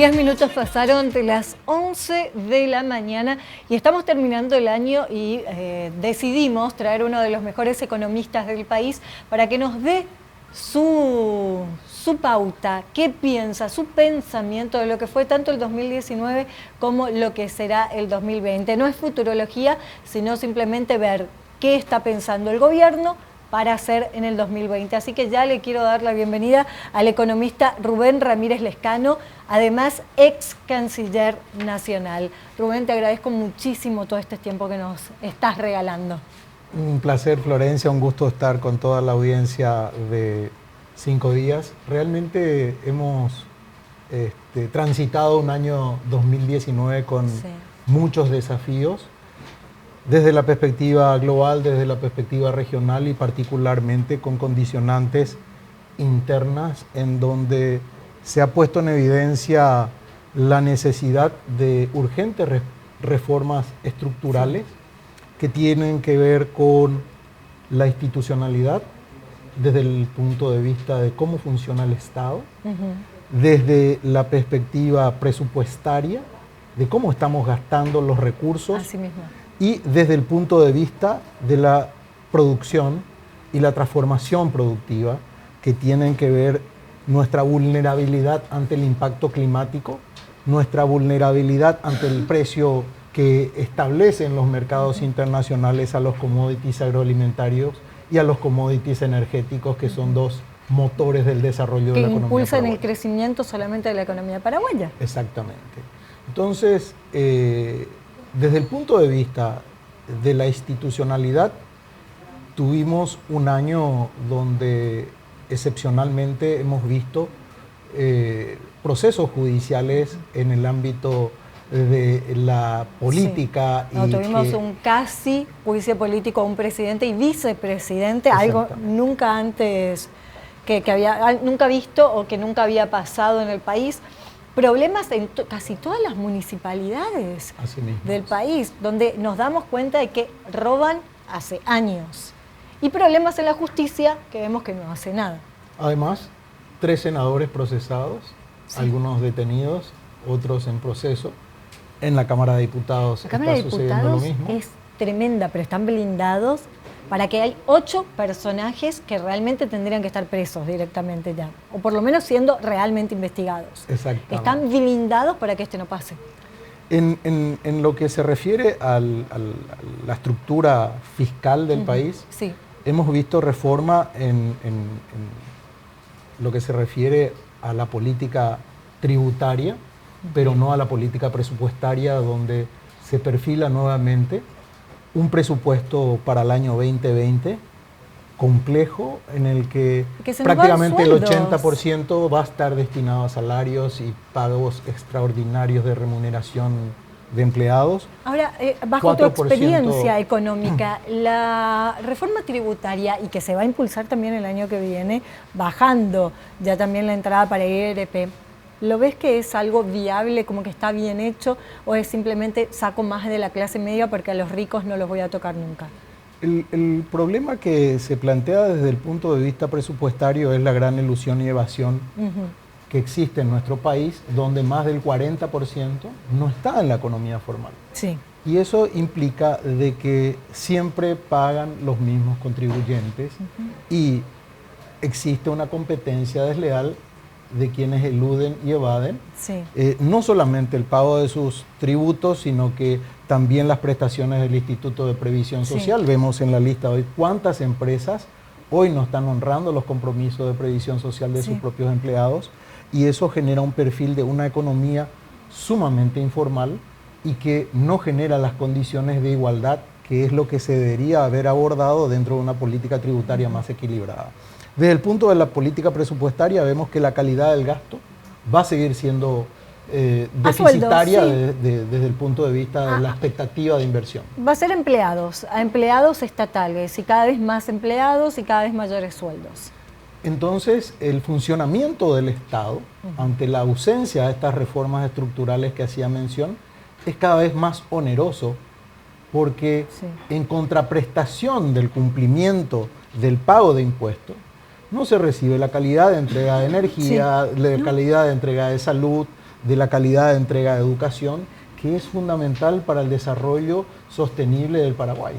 10 minutos pasaron de las 11 de la mañana y estamos terminando el año y decidimos traer uno de los mejores economistas del país para que nos dé su pauta, qué piensa, su pensamiento de lo que fue tanto el 2019 como lo que será el 2020. No es futurología, sino simplemente ver qué está pensando el gobierno para hacer en el 2020. Así que ya le quiero dar la bienvenida al economista Rubén Ramírez Lezcano, además ex canciller nacional. Rubén, te agradezco muchísimo todo este tiempo que nos estás regalando. Un placer, Florencia, un gusto estar con toda la audiencia de 5 días. Realmente hemos transitado un año 2019 con muchos desafíos, desde la perspectiva global, desde la perspectiva regional y particularmente con condicionantes internas en donde se ha puesto en evidencia la necesidad de urgentes reformas estructurales que tienen que ver con la institucionalidad desde el punto de vista de cómo funciona el Estado, desde la perspectiva presupuestaria, de cómo estamos gastando los recursos. Así mismo. Y desde el punto de vista de la producción y la transformación productiva, que tienen que ver nuestra vulnerabilidad ante el impacto climático, nuestra vulnerabilidad ante el precio que establecen los mercados internacionales a los commodities agroalimentarios y a los commodities energéticos, que son dos motores del desarrollo de la economía paraguaya. Que impulsan el crecimiento solamente de la economía paraguaya. Exactamente. Entonces, desde el punto de vista de la institucionalidad, tuvimos un año donde excepcionalmente hemos visto procesos judiciales en el ámbito de la política. Sí. Tuvimos un casi juicio político a un presidente y vicepresidente, algo nunca antes nunca visto o que nunca había pasado en el país. Problemas en casi todas las municipalidades del país, donde nos damos cuenta de que roban hace años. Y problemas en la justicia que vemos que no hace nada. Además, 3 senadores procesados, algunos detenidos, otros en proceso. En la Cámara de Diputados está sucediendo lo mismo. Es tremenda, pero están blindados para que hay 8 personajes que realmente tendrían que estar presos directamente ya, o por lo menos siendo realmente investigados. Exactamente. Están blindados para que esto no pase. En lo que se refiere a la estructura fiscal del país, hemos visto reforma en lo que se refiere a la política tributaria, pero no a la política presupuestaria, donde se perfila nuevamente un presupuesto para el año 2020 complejo, en el que prácticamente el 80% va a estar destinado a salarios y pagos extraordinarios de remuneración de empleados. Ahora, bajo tu experiencia económica, la reforma tributaria, y que se va a impulsar también el año que viene, bajando ya también la entrada para IRP, ¿lo ves que es algo viable, como que está bien hecho, o es simplemente saco más de la clase media porque a los ricos no los voy a tocar nunca? El problema que se plantea desde el punto de vista presupuestario es la gran ilusión y evasión que existe en nuestro país, donde más del 40% no está en la economía formal. Sí. Y eso implica de que siempre pagan los mismos contribuyentes y existe una competencia desleal de quienes eluden y evaden, no solamente el pago de sus tributos, sino que también las prestaciones del Instituto de Previsión Social. Vemos en la lista hoy cuántas empresas hoy no están honrando los compromisos de previsión social de sus propios empleados, y eso genera un perfil de una economía sumamente informal y que no genera las condiciones de igualdad, que es lo que se debería haber abordado dentro de una política tributaria más equilibrada. Desde el punto de la política presupuestaria vemos que la calidad del gasto va a seguir siendo deficitaria desde el punto de vista de la expectativa de inversión. Va a ser a empleados estatales, y cada vez más empleados y cada vez mayores sueldos. Entonces, el funcionamiento del Estado, ante la ausencia de estas reformas estructurales que hacía mención, es cada vez más oneroso, porque en contraprestación del cumplimiento del pago de impuestos, no se recibe la calidad de entrega de energía, la calidad de entrega de salud, de la calidad de entrega de educación, que es fundamental para el desarrollo sostenible del Paraguay.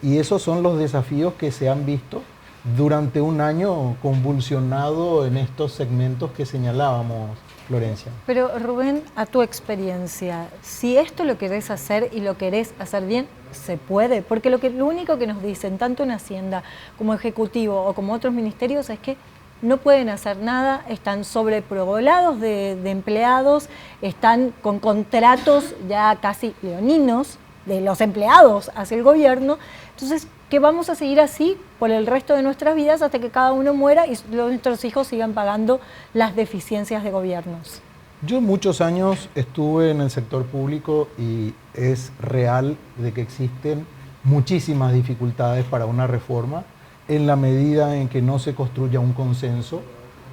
Y esos son los desafíos que se han visto durante un año convulsionado en estos segmentos que señalábamos, Florencia. Pero Rubén, a tu experiencia, si esto lo querés hacer y lo querés hacer bien, se puede, porque lo único que nos dicen, tanto en Hacienda como Ejecutivo o como otros ministerios, es que no pueden hacer nada, están sobreprobolados de empleados, están con contratos ya casi leoninos de los empleados hacia el gobierno. Entonces, que vamos a seguir así por el resto de nuestras vidas hasta que cada uno muera y nuestros hijos sigan pagando las deficiencias de gobiernos. Yo muchos años estuve en el sector público y es real de que existen muchísimas dificultades para una reforma en la medida en que no se construya un consenso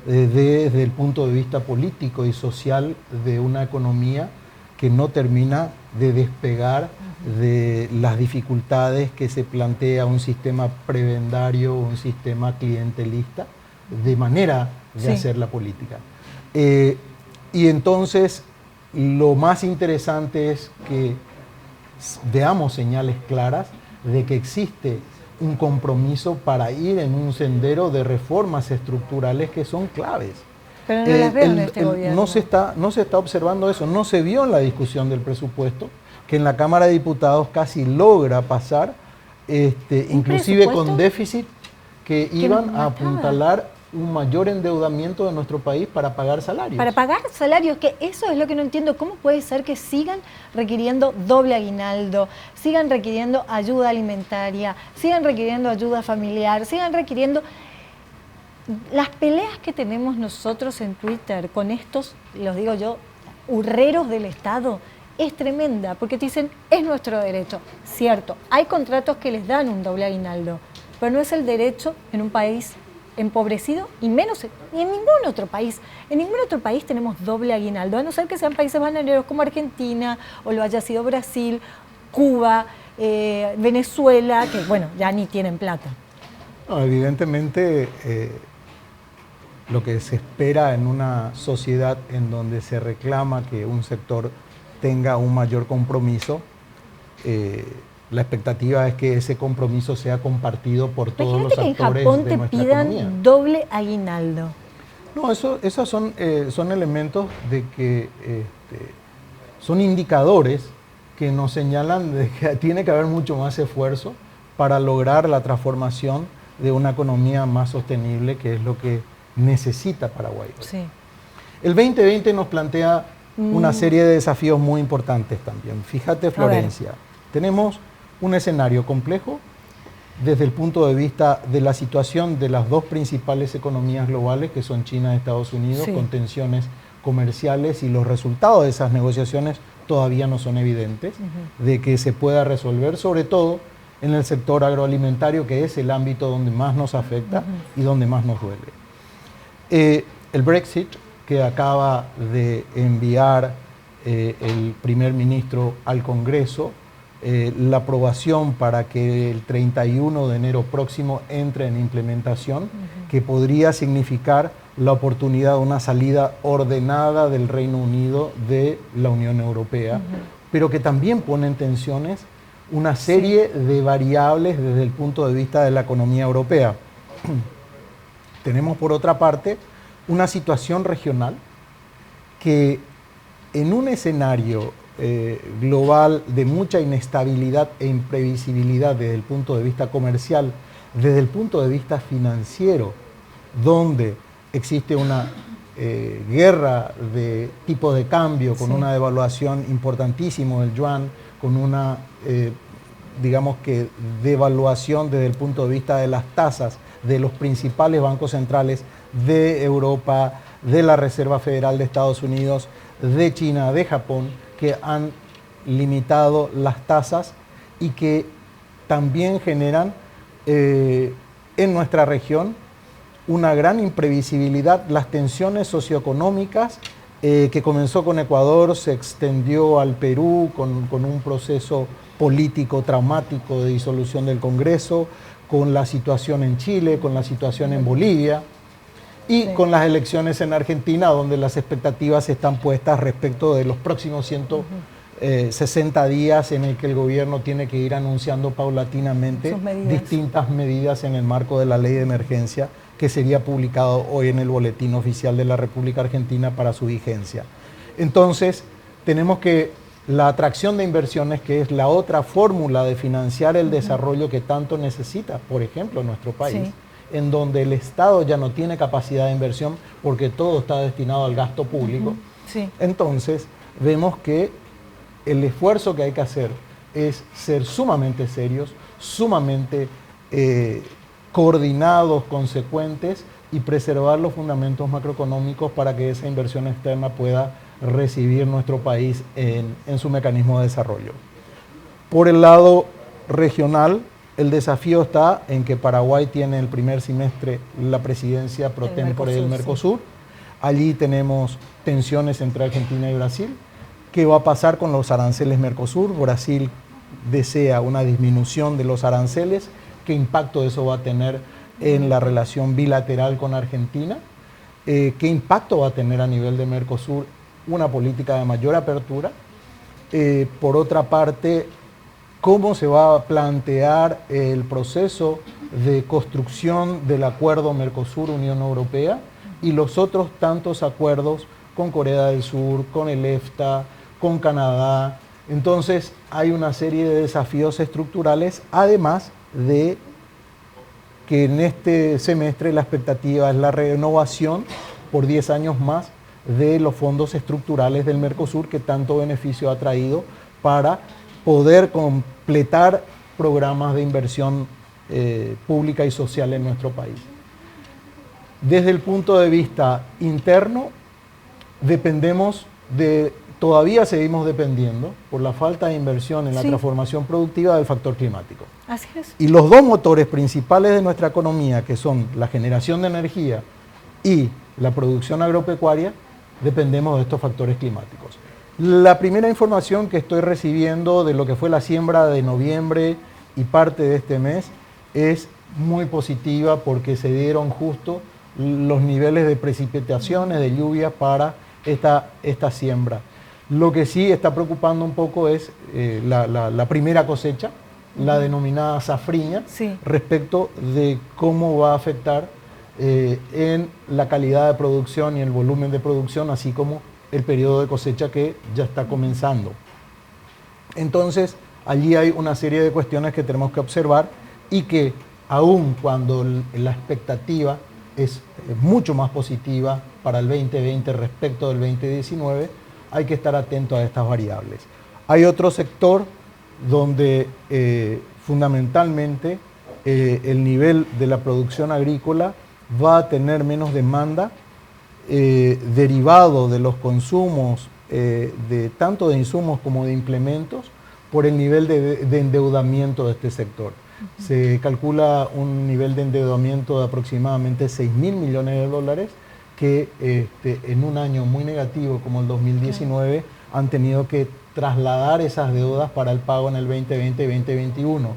desde el punto de vista político y social de una economía que no termina de despegar de las dificultades que se plantea un sistema prebendario, un sistema clientelista, de manera de hacer la política. Y entonces lo más interesante es que veamos señales claras de que existe un compromiso para ir en un sendero de reformas estructurales que son claves. Pero no las veo en este gobierno. No se está observando eso, no se vio en la discusión del presupuesto, que en la Cámara de Diputados casi logra pasar, inclusive con déficit que iban a apuntalar un mayor endeudamiento de nuestro país para pagar salarios. Para pagar salarios, que eso es lo que no entiendo. ¿Cómo puede ser que sigan requiriendo doble aguinaldo, sigan requiriendo ayuda alimentaria, sigan requiriendo ayuda familiar, sigan requiriendo... Las peleas que tenemos nosotros en Twitter con estos, los digo yo, hurreros del Estado, es tremenda, porque te dicen, es nuestro derecho. Cierto, hay contratos que les dan un doble aguinaldo, pero no es el derecho en un país empobrecido y menos ni en ningún otro país. En ningún otro país tenemos doble aguinaldo, a no ser que sean países bananeros como Argentina, o lo haya sido Brasil, Cuba, Venezuela, que bueno, ya ni tienen plata. No, evidentemente, lo que se espera en una sociedad en donde se reclama que un sector tenga un mayor compromiso, la expectativa es que ese compromiso sea compartido por todos los actores de nuestra economía. Que en Japón te pidan doble aguinaldo. No, esos son elementos de que son indicadores que nos señalan de que tiene que haber mucho más esfuerzo para lograr la transformación de una economía más sostenible, que es lo que necesita Paraguay. Sí. El 2020 nos plantea una serie de desafíos muy importantes también. Fíjate, Florencia, tenemos un escenario complejo desde el punto de vista de la situación de las dos principales economías globales, que son China y Estados Unidos, con tensiones comerciales, y los resultados de esas negociaciones todavía no son evidentes, de que se pueda resolver, sobre todo en el sector agroalimentario, que es el ámbito donde más nos afecta y donde más nos duele. El Brexit, que acaba de enviar el primer ministro al Congreso, la aprobación para que el 31 de enero próximo entre en implementación, que podría significar la oportunidad de una salida ordenada del Reino Unido de la Unión Europea, pero que también pone en tensiones una serie de variables desde el punto de vista de la economía europea. Tenemos por otra parte una situación regional que en un escenario global de mucha inestabilidad e imprevisibilidad desde el punto de vista comercial, desde el punto de vista financiero, donde existe una guerra de tipo de cambio, con una devaluación importantísima del yuan, con una, digamos que, devaluación desde el punto de vista de las tasas de los principales bancos centrales de Europa, de la Reserva Federal de Estados Unidos, de China, de Japón, que han limitado las tasas y que también generan en nuestra región una gran imprevisibilidad. Las tensiones socioeconómicas que comenzó con Ecuador, se extendió al Perú con un proceso político traumático de disolución del Congreso, con la situación en Chile, con la situación en Bolivia. Y Sí. con las elecciones en Argentina, donde las expectativas están puestas respecto de los próximos 160 días en el que el gobierno tiene que ir anunciando paulatinamente Sus medidas. distintas medidas en el marco de la ley de emergencia que sería publicado hoy en el Boletín Oficial de la República Argentina para su vigencia. Entonces, tenemos que la atracción de inversiones, que es la otra fórmula de financiar el desarrollo que tanto necesita, por ejemplo, nuestro país, Sí. en donde el Estado ya no tiene capacidad de inversión porque todo está destinado al gasto público. Sí. Entonces, vemos que el esfuerzo que hay que hacer es ser sumamente serios, sumamente coordinados, consecuentes y preservar los fundamentos macroeconómicos para que esa inversión externa pueda recibir nuestro país en su mecanismo de desarrollo. Por el lado regional, el desafío está en que Paraguay tiene el primer semestre la presidencia pro tempore del Mercosur. Sí. Allí tenemos tensiones entre Argentina y Brasil. ¿Qué va a pasar con los aranceles Mercosur? Brasil desea una disminución de los aranceles. ¿Qué impacto eso va a tener en la relación bilateral con Argentina? ¿Qué impacto va a tener a nivel de Mercosur una política de mayor apertura? Por otra parte, ¿cómo se va a plantear el proceso de construcción del acuerdo Mercosur-Unión Europea y los otros tantos acuerdos con Corea del Sur, con el EFTA, con Canadá? Entonces hay una serie de desafíos estructurales, además de que en este semestre la expectativa es la renovación por 10 años más de los fondos estructurales del Mercosur que tanto beneficio ha traído para poder completar programas de inversión pública y social en nuestro país. Desde el punto de vista interno, todavía seguimos dependiendo por la falta de inversión en la transformación productiva del factor climático. Así es. Y los dos motores principales de nuestra economía, que son la generación de energía y la producción agropecuaria, dependemos de estos factores climáticos. La primera información que estoy recibiendo de lo que fue la siembra de noviembre y parte de este mes es muy positiva porque se dieron justo los niveles de precipitaciones, de lluvia para esta siembra. Lo que sí está preocupando un poco es la primera cosecha, la denominada safriña, respecto de cómo va a afectar en la calidad de producción y el volumen de producción, así como el periodo de cosecha que ya está comenzando. Entonces, allí hay una serie de cuestiones que tenemos que observar y que aun cuando la expectativa es mucho más positiva para el 2020 respecto del 2019, hay que estar atento a estas variables. Hay otro sector donde fundamentalmente el nivel de la producción agrícola va a tener menos demanda derivado de los consumos tanto de insumos como de implementos por el nivel de endeudamiento de este sector. Se calcula un nivel de endeudamiento de aproximadamente 6.000 millones de dólares que en un año muy negativo como el 2019 han tenido que trasladar esas deudas para el pago en el 2020 y 2021.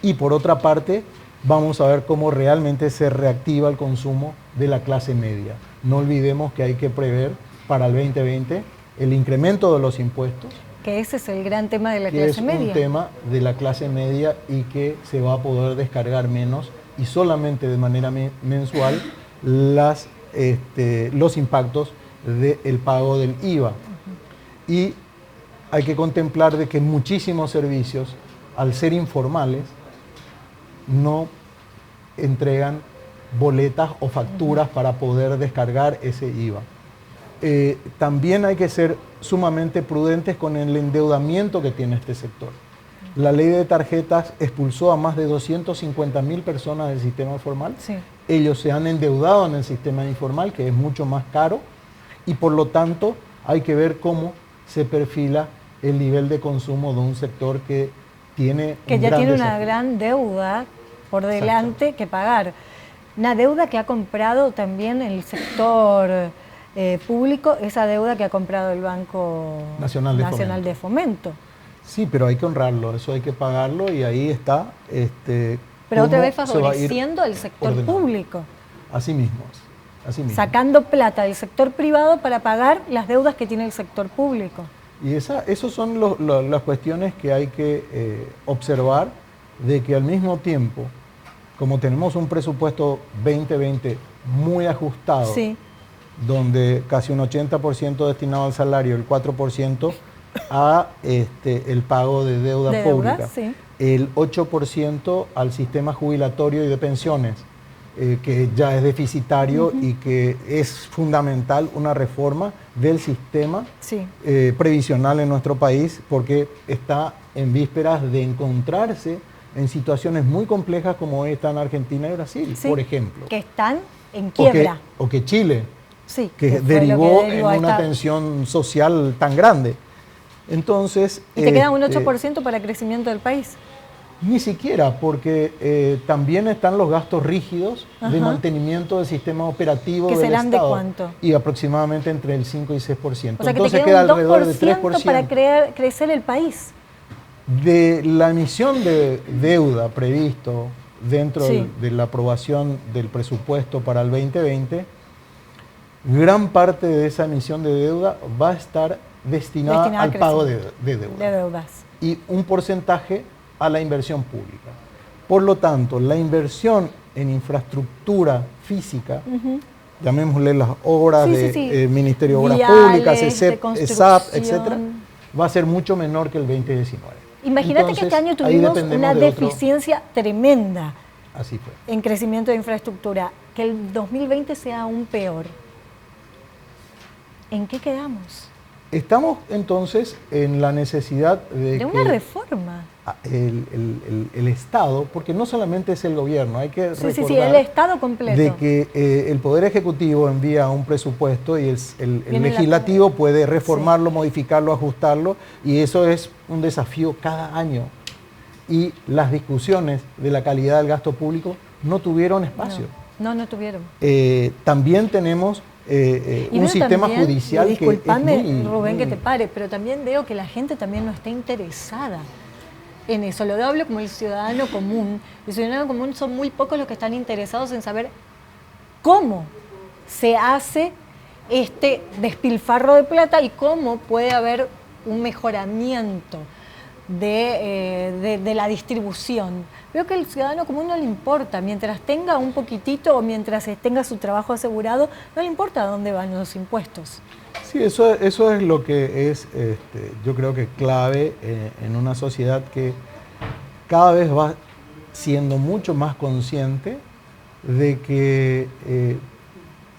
Y por otra parte, vamos a ver cómo realmente se reactiva el consumo de la clase media. No olvidemos que hay que prever para el 2020 el incremento de los impuestos. Que ese es el gran tema de la que clase media. Es un tema de la clase media y que se va a poder descargar menos y solamente de manera mensual los impactos del pago del IVA. Y hay que contemplar de que muchísimos servicios, al ser informales, no entregan boletas o facturas para poder descargar ese IVA. También hay que ser sumamente prudentes con el endeudamiento que tiene este sector. La ley de tarjetas expulsó a más de 250.000 personas del sistema formal. Ellos se han endeudado en el sistema informal, que es mucho más caro, y por lo tanto hay que ver cómo se perfila el nivel de consumo de un sector que tiene una gran deuda por delante que pagar. Una deuda que ha comprado también el sector público, esa deuda que ha comprado el Banco Nacional de Fomento. Sí, pero hay que honrarlo, eso hay que pagarlo y ahí está. Pero otra vez favoreciendo al sector público. Así mismo. Así mismo. Sacando plata del sector privado para pagar las deudas que tiene el sector público. Y esos son las cuestiones que hay que observar, de que al mismo tiempo, como tenemos un presupuesto 2020 muy ajustado, Sí. donde casi un 80% destinado al salario, el 4% a el pago de deuda pública, sí. el 8% al sistema jubilatorio y de pensiones, que ya es deficitario y que es fundamental una reforma del sistema Sí. previsional en nuestro país, porque está en vísperas de encontrarse en situaciones muy complejas como esta en Argentina y Brasil, Sí, por ejemplo. que están en quiebra. O que Chile, Sí, que fue lo derivó que derivó en una esta- tensión social tan grande. Entonces... Y te queda un 8% para el crecimiento del país. Ni siquiera, porque también están los gastos rígidos de Ajá. mantenimiento del sistema operativo ¿Que del serán de Estado. cuánto? Y aproximadamente entre el 5 y 6%. O sea que Entonces te queda queda un alrededor de 2% 3%. para crecer el país. De la emisión de deuda previsto dentro Sí. de la aprobación del presupuesto para el 2020, gran parte de esa emisión de deuda va a estar destinada Destinada al a pago crecimiento. de deuda. De deudas. Y un porcentaje a la inversión pública. Por lo tanto, la inversión en infraestructura física, llamémosle las obras Sí, de sí, sí. Ministerio de Obras Viales, Públicas, de ESAP, construcción. etcétera, va a ser mucho menor que el 2019. Imagínate que Entonces, este año ahí tuvimos dependemos una de otro- deficiencia tremenda Así fue. en crecimiento de infraestructura. Que el 2020 sea aún peor. ¿En qué quedamos? Estamos entonces en la necesidad De una reforma. el Estado, porque no solamente es el gobierno, hay que Sí, sí, recordar sí, el Estado completo. de que el Poder Ejecutivo envía un presupuesto y el Viene la- Legislativo puede reformarlo, modificarlo, ajustarlo, y eso es un desafío cada año. Y las discusiones de la calidad del gasto público no tuvieron espacio. No tuvieron. También tenemos Y un veo sistema también, judicial y que es disculpame, muy... Rubén, que muy- te pare, pero también veo que la gente también no está interesada en eso. Lo hablo como el ciudadano común. El ciudadano común son muy pocos los que están interesados en saber cómo se hace este despilfarro de plata y cómo puede haber un mejoramiento de la distribución. Veo que al ciudadano común no le importa, mientras tenga un poquitito o mientras tenga su trabajo asegurado, no le importa a dónde van los impuestos. Sí, eso es lo que es, yo creo que clave en una sociedad que cada vez va siendo mucho más consciente de que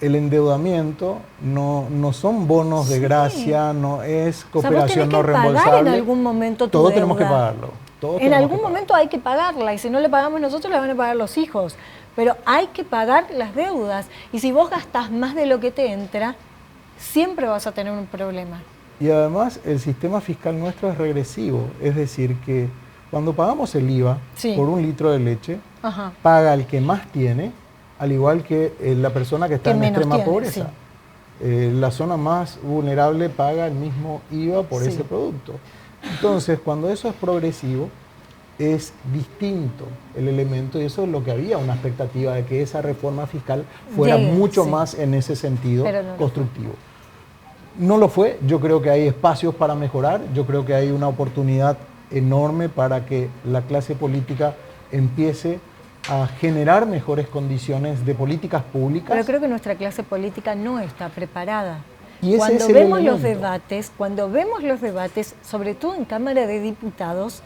el endeudamiento no son bonos de Sí. gracia, no es O sea, vos cooperación tenés no que pagar reembolsable. en algún momento tu Todos tenemos que deuda. pagarlo. todos En tenemos algún que pagarlo. momento hay que pagarla y si no le pagamos nosotros, la van a pagar los hijos. Pero hay que pagar las deudas y si vos gastás más de lo que te entra, siempre vas a tener un problema. Y además el sistema fiscal nuestro es regresivo, es decir, que cuando pagamos el IVA Sí. por un litro de leche, Ajá. paga el que más tiene, al igual que la persona que está Que en menos extrema tiene, pobreza. La zona más vulnerable paga el mismo IVA por Sí. ese producto. Entonces, cuando eso es progresivo, es distinto el elemento y eso es lo que había una expectativa de que esa reforma fiscal fuera Llegue, mucho sí. más en ese sentido Pero no lo constructivo. No lo fue, yo creo que hay espacios para mejorar, yo creo que hay una oportunidad enorme para que la clase política empiece a generar mejores condiciones de políticas públicas. Pero creo que nuestra clase política no está preparada. Y ese Cuando es el vemos los elemento. cuando vemos los debates, sobre todo en Cámara de Diputados,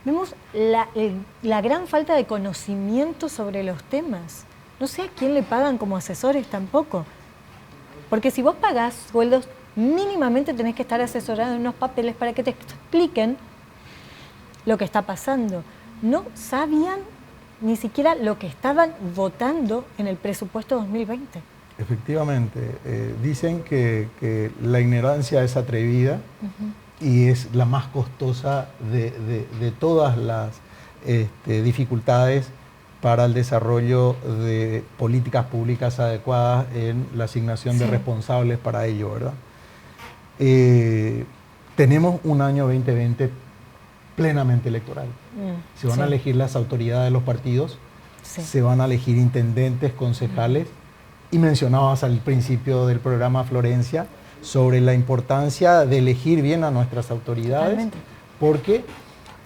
vemos la gran falta de conocimiento sobre los temas. No sé a quién le pagan como asesores tampoco. Porque si vos pagás sueldos, mínimamente tenés que estar asesorado en unos papeles para que te expliquen lo que está pasando. No sabían ni siquiera lo que estaban votando en el presupuesto 2020. Efectivamente, dicen que la ignorancia es atrevida y es la más costosa de todas las dificultades para el desarrollo de políticas públicas adecuadas en la asignación de Sí. responsables para ello, ¿verdad? Tenemos un año 2020 plenamente electoral. Se van a Sí. elegir las autoridades de los partidos, Sí. se van a elegir intendentes, concejales, Y mencionabas al principio del programa, Florencia, sobre la importancia de elegir bien a nuestras autoridades, Totalmente. porque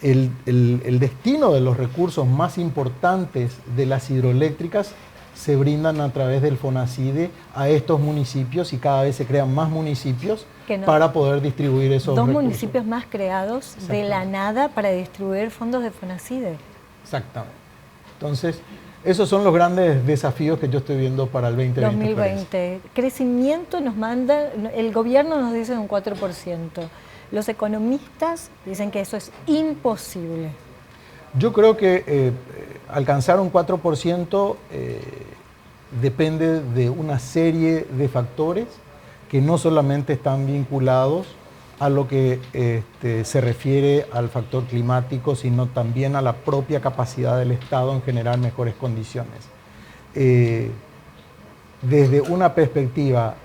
el destino de los recursos más importantes de las hidroeléctricas se brindan a través del FONACIDE a estos municipios, y cada vez se crean más municipios para poder distribuir esos recursos. Dos municipios más creados de la nada para distribuir fondos de FONACIDE. Exactamente. Entonces, esos son los grandes desafíos que yo estoy viendo para el 2020. 2020. Crecimiento nos manda, el gobierno nos dice un 4%. Los economistas dicen que eso es imposible. Yo creo que alcanzar un 4% depende de una serie de factores que no solamente están vinculados a lo que se refiere al factor climático, sino también a la propia capacidad del Estado en generar mejores condiciones. Desde una perspectiva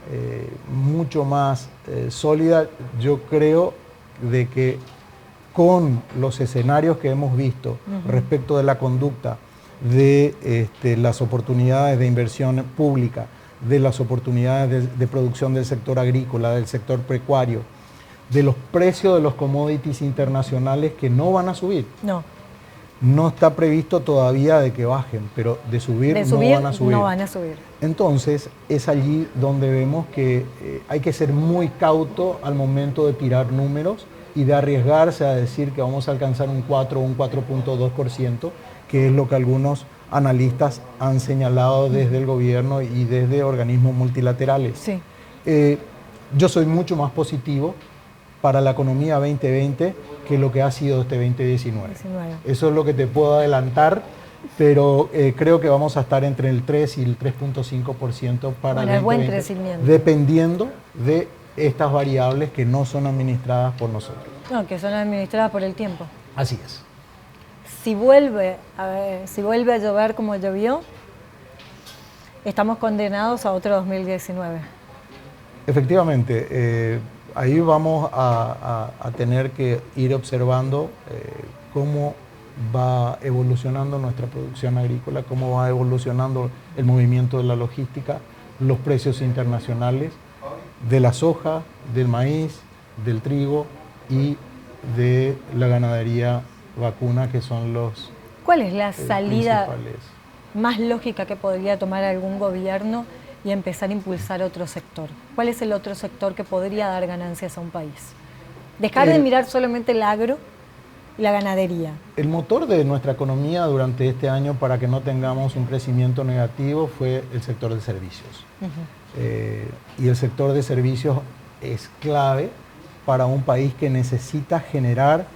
mucho más sólida, yo creo de que con los escenarios que hemos visto respecto de la conducta, de las oportunidades de inversión pública, de las oportunidades de producción del sector agrícola, del sector pecuario, de los precios de los commodities internacionales que no van a subir. No está previsto todavía de que bajen, pero de subir no van a subir. No van a subir. Entonces, es allí donde vemos que hay que ser muy cauto al momento de tirar números y de arriesgarse a decir que vamos a alcanzar un 4 o un 4.2%, que es lo que algunos analistas han señalado desde el gobierno y desde organismos multilaterales. Sí. Yo soy mucho más positivo para la economía 2020 que lo que ha sido este 2019. Eso es lo que te puedo adelantar, pero creo que vamos a estar entre el 3 y el 3.5% para el 2020, buen crecimiento. Dependiendo de estas variables que no son administradas por nosotros. No, que son administradas por el tiempo. Así es. Si vuelve a llover como llovió, estamos condenados a otro 2019. Efectivamente, ahí vamos a tener que ir observando cómo va evolucionando nuestra producción agrícola, cómo va evolucionando el movimiento de la logística, los precios internacionales de la soja, del maíz, del trigo y de la ganadería vacuna, que son los ¿Cuál es la salida principales más lógica que podría tomar algún gobierno y empezar a impulsar otro sector? ¿Cuál es el otro sector que podría dar ganancias a un país? Dejar de mirar solamente el agro y la ganadería. El motor de nuestra economía durante este año, para que no tengamos un crecimiento negativo, fue el sector de servicios. Y el sector de servicios es clave para un país que necesita generar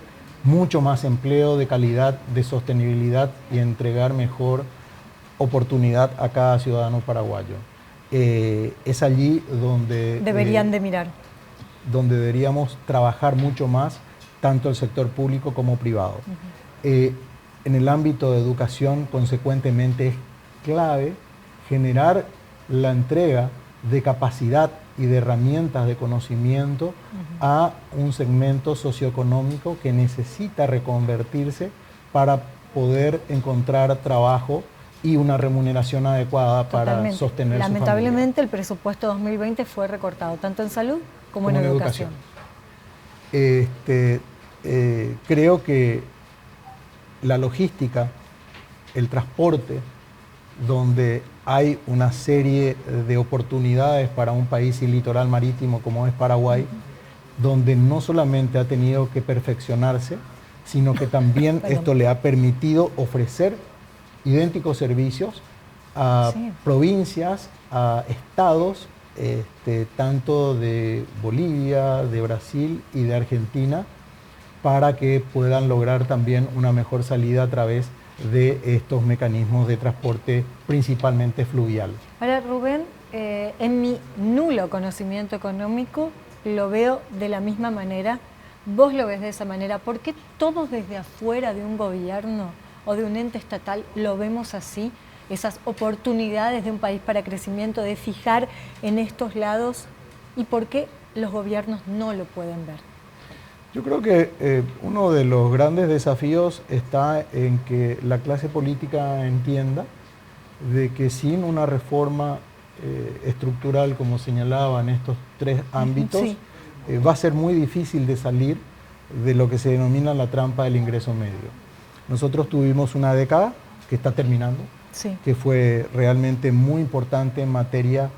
mucho más empleo de calidad, de sostenibilidad y entregar mejor oportunidad a cada ciudadano paraguayo. Es allí donde deberían de mirar. Donde deberíamos trabajar mucho más, tanto el sector público como privado. En el ámbito de educación, consecuentemente, es clave generar la entrega de capacidad y de herramientas de conocimiento a un segmento socioeconómico que necesita reconvertirse para poder encontrar trabajo y una remuneración adecuada para sostener su familia. Lamentablemente, el presupuesto 2020 fue recortado, tanto en salud como en educación. Creo que la logística, el transporte, donde hay una serie de oportunidades para un país y litoral marítimo como es Paraguay, donde no solamente ha tenido que perfeccionarse, sino que también esto le ha permitido ofrecer idénticos servicios a provincias, a estados, tanto de Bolivia, de Brasil y de Argentina, para que puedan lograr también una mejor salida a través de estos mecanismos de transporte principalmente fluvial. Ahora, Rubén, en mi nulo conocimiento económico lo veo de la misma manera, vos lo ves de esa manera. ¿Por qué todos desde afuera de un gobierno o de un ente estatal lo vemos así? Esas oportunidades de un país para crecimiento, de fijar en estos lados, ¿y por qué los gobiernos no lo pueden ver? Yo creo que uno de los grandes desafíos está en que la clase política entienda de que sin una reforma estructural, como señalaba, en estos tres ámbitos, Sí. Va a ser muy difícil de salir de lo que se denomina la trampa del ingreso medio. Nosotros tuvimos una década que está terminando, Sí. que fue realmente muy importante en materia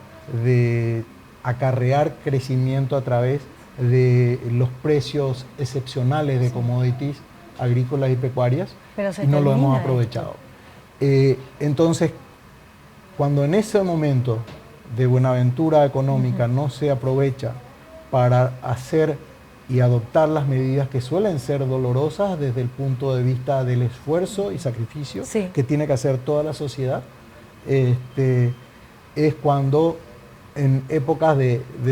de acarrear crecimiento a través de los precios excepcionales de commodities agrícolas y pecuarias, Pero se y no lo hemos termina aprovechado. Entonces, cuando en ese momento de buenaventura económica no se aprovecha para hacer y adoptar las medidas que suelen ser dolorosas desde el punto de vista del esfuerzo y sacrificio Sí. que tiene que hacer toda la sociedad, es cuando en épocas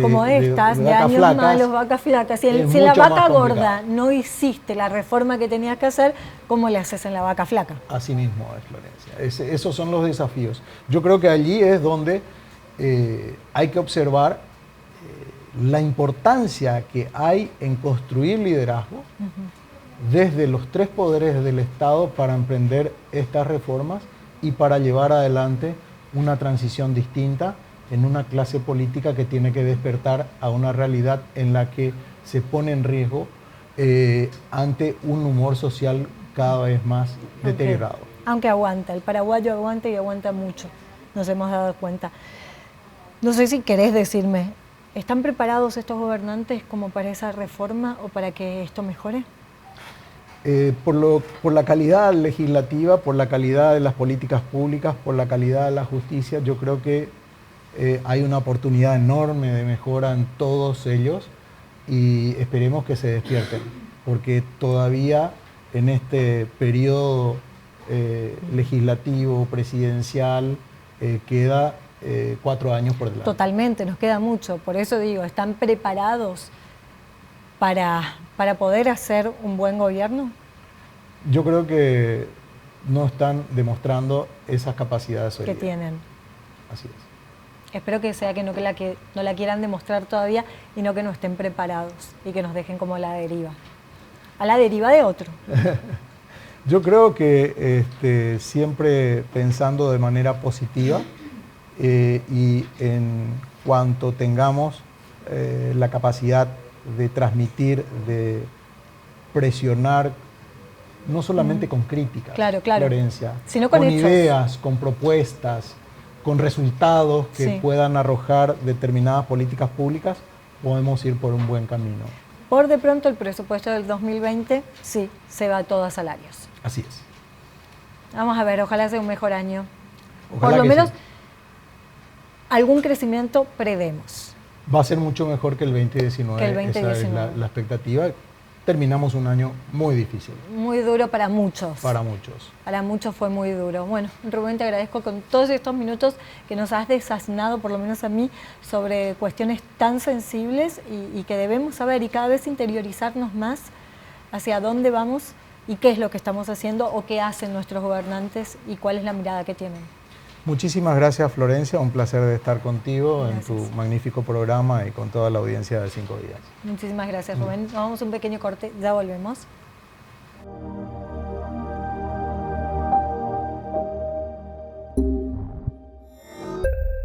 como estas, de vacas años flacas, malos, vacas flacas. Si, es si la mucho más vaca gorda complicado. no hiciste la reforma que tenías que hacer, ¿cómo le haces en la vaca flaca? Así mismo es, Florencia. Esos son los desafíos. Yo creo que allí es donde hay que observar la importancia que hay en construir liderazgo desde los tres poderes del Estado para emprender estas reformas y para llevar adelante una transición distinta en una clase política que tiene que despertar a una realidad en la que se pone en riesgo ante un humor social cada vez más deteriorado. Aunque aguanta, el paraguayo aguanta y aguanta mucho, nos hemos dado cuenta. No sé si querés decirme, ¿están preparados estos gobernantes como para esa reforma o para que esto mejore? Por la calidad legislativa, por la calidad de las políticas públicas, por la calidad de la justicia, yo creo que hay una oportunidad enorme de mejora en todos ellos y esperemos que se despierten, porque todavía en este periodo legislativo, presidencial, queda 4 años por delante. Totalmente, nos queda mucho. Por eso digo, ¿están preparados para poder hacer un buen gobierno? Yo creo que no están demostrando esas capacidades hoy Que día. tienen. Así es. Espero que sea que no la quieran demostrar todavía y no que no estén preparados y que nos dejen como a la deriva de otro. Yo creo que siempre pensando de manera positiva y en cuanto tengamos la capacidad de transmitir, de presionar, no solamente con críticas, Claro, Florencia, sino con hechos. ideas, con propuestas, con resultados que Sí. puedan arrojar determinadas políticas públicas, podemos ir por un buen camino. Por de pronto el presupuesto del 2020 sí, se va todo a salarios. Así es. Vamos a ver, ojalá sea un mejor año. Ojalá Por lo que menos sí. algún crecimiento prevemos. Va a ser mucho mejor que el 2019, Que el 2019. esa es la expectativa. Terminamos un año muy difícil Muy duro para muchos. para muchos. Para muchos fue muy duro. Bueno, Rubén, te agradezco con todos estos minutos que nos has desasnado, por lo menos a mí, sobre cuestiones tan sensibles y que debemos saber y cada vez interiorizarnos más hacia dónde vamos y qué es lo que estamos haciendo o qué hacen nuestros gobernantes y cuál es la mirada que tienen. Muchísimas gracias, Florencia. Un placer de estar contigo Gracias. en tu magnífico programa y con toda la audiencia de 5 días. Muchísimas gracias, Rubén. Nos vamos a un pequeño corte, ya volvemos.